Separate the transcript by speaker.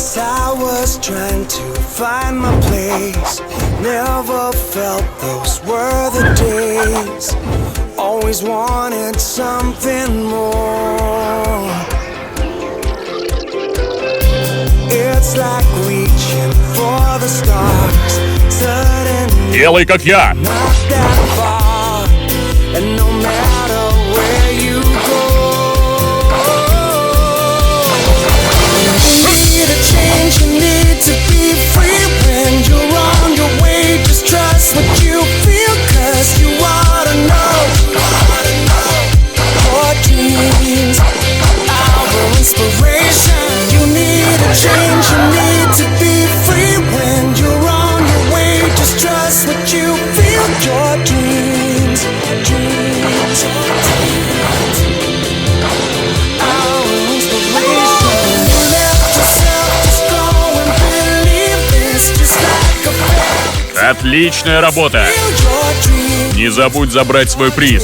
Speaker 1: Yes, I was trying to find my place. Never felt those were the days. Always wanted something more. It's like reaching for the stars. Suddenly,
Speaker 2: Делай как я.
Speaker 1: not that far. And no matter where you go, you need a change, you need to be free. When you're on your way, just trust what you feel. Cause you ought to know your dreams, our inspiration. You need a change, you need to be free. When you're on your way, just trust what you feel. Your dreams, dreams, our inspiration. You left yourself, just go and believe this. Just like a fairy
Speaker 2: Отличная работа.
Speaker 1: tale, your dreams.
Speaker 2: Не забудь забрать свой приз.